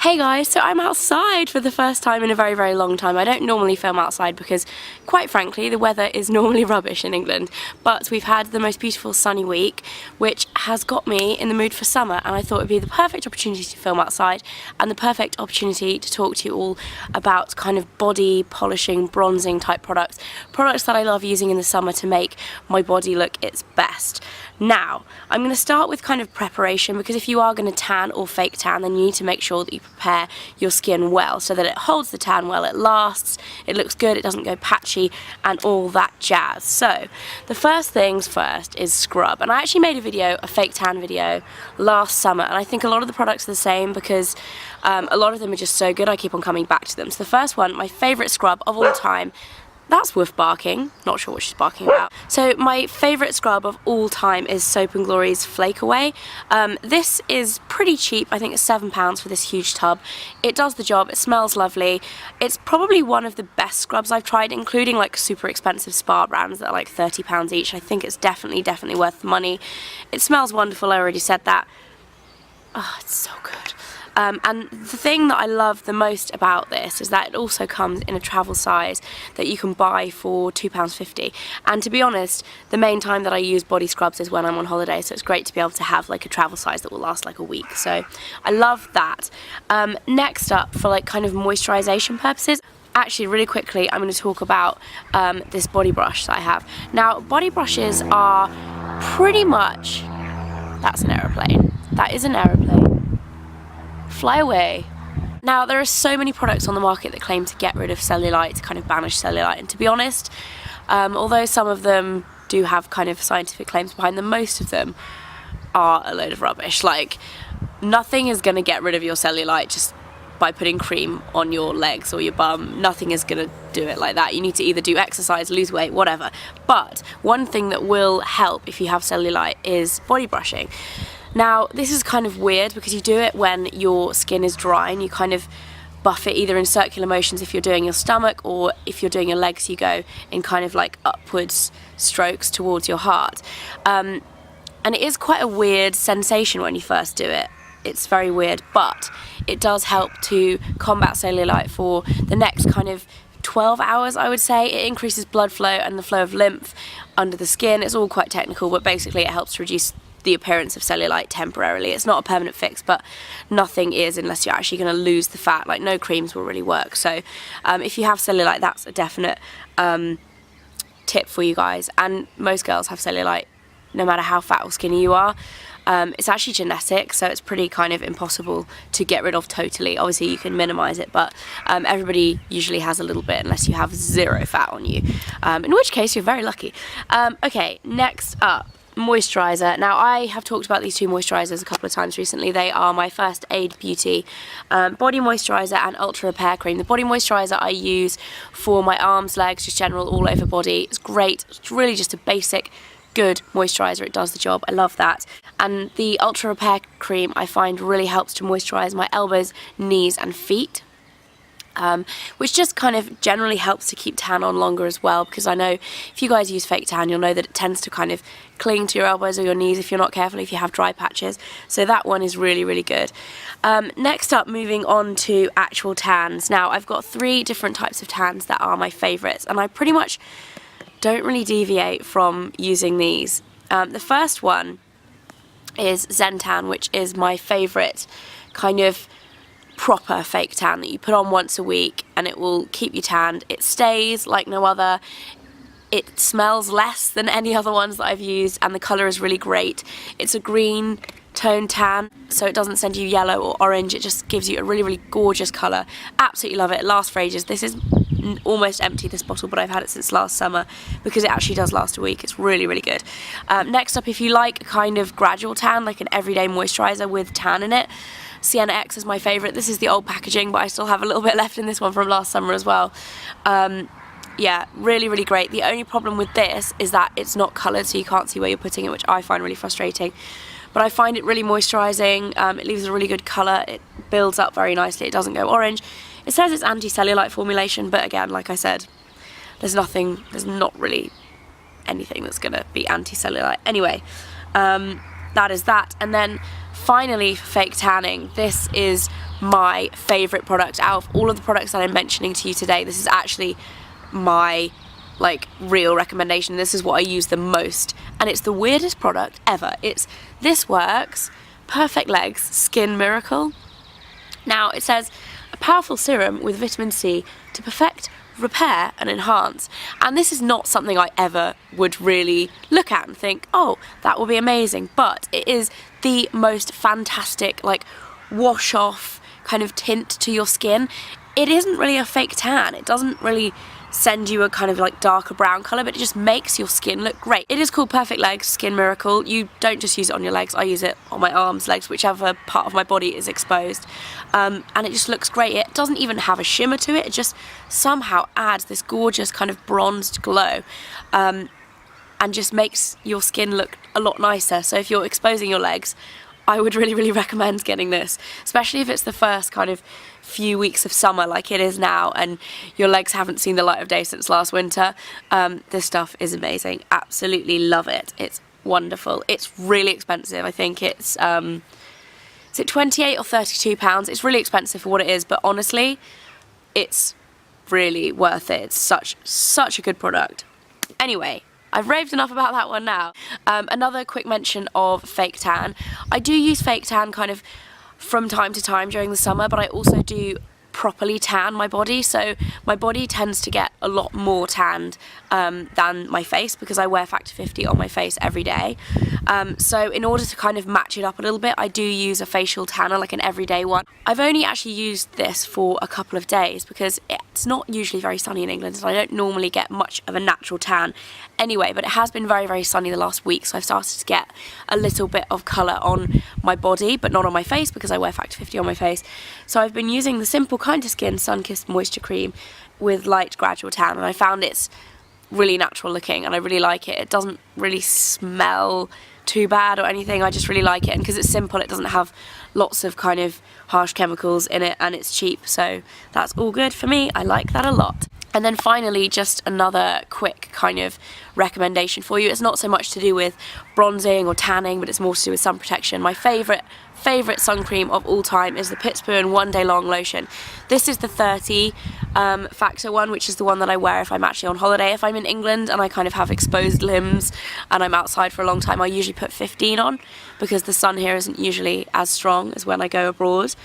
Hey guys, so I'm outside for the first time in a very, very long time. I don't normally film outside because, quite frankly, the weather is normally rubbish in England, but we've had the most beautiful sunny week, which has got me in the mood for summer, and I thought it would be the perfect opportunity to film outside and the perfect opportunity to talk to you all about kind of body polishing, bronzing type products that I love using in the summer to make my body look its best. Now, I'm going to start with kind of preparation, because if you are going to tan or fake tan, then you need to make sure that you prepare your skin well so that it holds the tan well, it lasts, it looks good, it doesn't go patchy, and all that jazz. So, the first things first is scrub. And I actually made a fake tan video last summer, and I think a lot of the products are the same because a lot of them are just so good I keep on coming back to them. So the first one, my favourite scrub of all time, that's Woof barking, not sure what she's barking about. So my favourite scrub of all time is Soap & Glory's Flake Away. This is pretty cheap, I think it's £7 for this huge tub. It does the job, it smells lovely. It's probably one of the best scrubs I've tried, including like super expensive spa brands that are like £30 each. I think it's definitely worth the money. It smells wonderful, I already said that. Oh, it's so good. And the thing that I love the most about this is that it also comes in a travel size that you can buy for £2.50. And to be honest, the main time that I use body scrubs is when I'm on holiday, so it's great to be able to have like a travel size that will last like a week. So I love that. Next up, for like kind of moisturization purposes, actually really quickly I'm going to talk about this body brush that I have. Now, body brushes are pretty much... That's an aeroplane. That is an aeroplane. Fly away. Now, there are so many products on the market that claim to get rid of cellulite, to kind of banish cellulite, and to be honest, although some of them do have kind of scientific claims behind them, most of them are a load of rubbish. Like, nothing is going to get rid of your cellulite just by putting cream on your legs or your bum. Nothing is going to do it like that. You need to either do exercise, lose weight, whatever. But one thing that will help if you have cellulite is body brushing. Now, this is kind of weird because you do it when your skin is dry and you kind of buff it either in circular motions if you're doing your stomach, or if you're doing your legs you go in kind of like upwards strokes towards your heart. And it is quite a weird sensation when you first do it. It's very weird, but it does help to combat cellulite for the next kind of 12 hours, I would say. It increases blood flow and the flow of lymph under the skin. It's all quite technical, but basically it helps to reduce the appearance of cellulite temporarily. It's not a permanent fix, but nothing is unless you're actually going to lose the fat. Like, no creams will really work. So if you have cellulite, that's a definite tip for you guys. And most girls have cellulite no matter how fat or skinny you are. It's actually genetic, so it's pretty kind of impossible to get rid of totally. Obviously you can minimize it, but everybody usually has a little bit unless you have zero fat on you, in which case you're very lucky. Okay, next up, moisturizer. Now, I have talked about these two moisturizers a couple of times recently. They are my First Aid Beauty body moisturizer and ultra repair cream. The body moisturizer I use for my arms, legs, just general all over body. It's great. It's really just a basic good moisturizer. It does the job. I love that. And the ultra repair cream I find really helps to moisturize my elbows, knees and feet. Which just kind of generally helps to keep tan on longer as well, because I know if you guys use fake tan, you'll know that it tends to kind of cling to your elbows or your knees if you're not careful, if you have dry patches. So that one is really good. Next up, moving on to actual tans. Now, I've got 3 different types of tans that are my favourites, and I pretty much don't really deviate from using these. The first one is Zen Tan, which is my favourite kind of proper fake tan that you put on once a week and it will keep you tanned. It stays like no other. It smells less than any other ones that I've used, and the colour is really great. It's a green tone tan, so it doesn't send you yellow or orange. It just gives you a really gorgeous colour. Absolutely love it. It lasts for ages. This is almost empty, this bottle, but I've had it since last summer because it actually does last a week. It's really good. Next up, if you like a kind of gradual tan, like an everyday moisturiser with tan in it, Sienna X is my favourite. This is the old packaging, but I still have a little bit left in this one from last summer as well. Yeah, really great. The only problem with this is that it's not coloured, so you can't see where you're putting it, which I find really frustrating. But I find it really moisturising. It leaves a really good colour. It builds up very nicely. It doesn't go orange. It says it's anti-cellulite formulation, but again, like I said, there's not really anything that's going to be anti-cellulite. Anyway, that is that. And then finally, for fake tanning, this is my favourite product out of all of the products that I'm mentioning to you today. This is actually my real recommendation. This is what I use the most, and it's the weirdest product ever. It's This Works Perfect Legs Skin Miracle. Now it says a powerful serum with vitamin C to perfect, repair and enhance, and this is not something I ever would really look at and think, oh, that will be amazing, but it is the most fantastic wash off kind of tint to your skin. It isn't really a fake tan, it doesn't really send you a kind of darker brown colour, but it just makes your skin look great. It is called Perfect Legs Skin Miracle. You don't just use it on your legs, I use it on my arms, legs, whichever part of my body is exposed, and it just looks great. It doesn't even have a shimmer to it, it just somehow adds this gorgeous kind of bronzed glow, and just makes your skin look a lot nicer. So if you're exposing your legs, I would really recommend getting this, especially if it's the first kind of few weeks of summer like it is now and your legs haven't seen the light of day since last winter. This stuff is amazing. Absolutely love it. It's wonderful. It's really expensive. I think it's is it £28 or £32? It's really expensive for what it is, but honestly it's really worth it. It's such a good product. Anyway, I've raved enough about that one now. Another quick mention of fake tan. I do use fake tan kind of from time to time during the summer, but I also do properly tan my body, so my body tends to get a lot more tanned than my face because I wear Factor 50 on my face every day. So in order to kind of match it up a little bit, I do use a facial tanner, like an everyday one. I've only actually used this for a couple of days because it's not usually very sunny in England, so I don't normally get much of a natural tan anyway, but it has been very sunny the last week, so I've started to get a little bit of colour on my body, but not on my face because I wear Factor 50 on my face. So I've been using the Simple Kind of Skin Sun-Kissed Moisture Cream with light gradual tan, and I found it's really natural looking and I really like it. It doesn't really smell too bad or anything, I just really like it, and because it's simple it doesn't have lots of kind of harsh chemicals in it and it's cheap, so that's all good for me. I like that a lot. And then finally, just another quick kind of recommendation for you. It's not so much to do with bronzing or tanning, but it's more to do with sun protection. My favourite sun cream of all time is the Pittsburgh One Day Long Lotion. This is the 30 factor one, which is the one that I wear if I'm actually on holiday. If I'm in England and I kind of have exposed limbs and I'm outside for a long time, I usually put 15 on because the sun here isn't usually as strong as when I go abroad.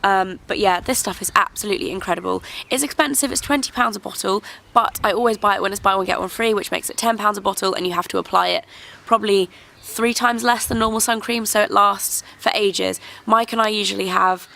But yeah, this stuff is absolutely incredible. It's expensive, it's £20 a bottle, but I always buy it when it's buy one get one free, which makes it £10 a bottle, and you have to apply it probably 3 times less than normal sun cream, so it lasts for ages. Mike and I usually have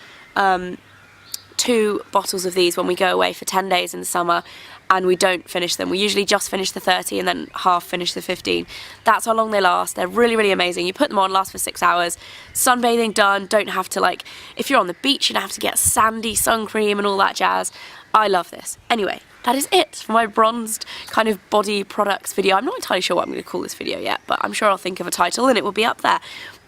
2 bottles of these when we go away for 10 days in the summer, and we don't finish them. We usually just finish the 30 and then half finish the 15. That's how long they last. They're really amazing. You put them on, last for 6 hours. Sunbathing done, don't have to if you're on the beach you don't have to get sandy sun cream and all that jazz. I love this. Anyway, that is it for my bronzed kind of body products video. I'm not entirely sure what I'm going to call this video yet, but I'm sure I'll think of a title and it will be up there.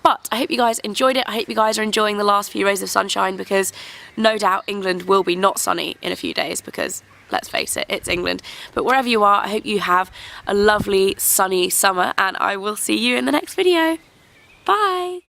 But I hope you guys enjoyed it. I hope you guys are enjoying the last few rays of sunshine, because no doubt England will be not sunny in a few days because, let's face it, it's England. But wherever you are, I hope you have a lovely sunny summer, and I will see you in the next video. Bye!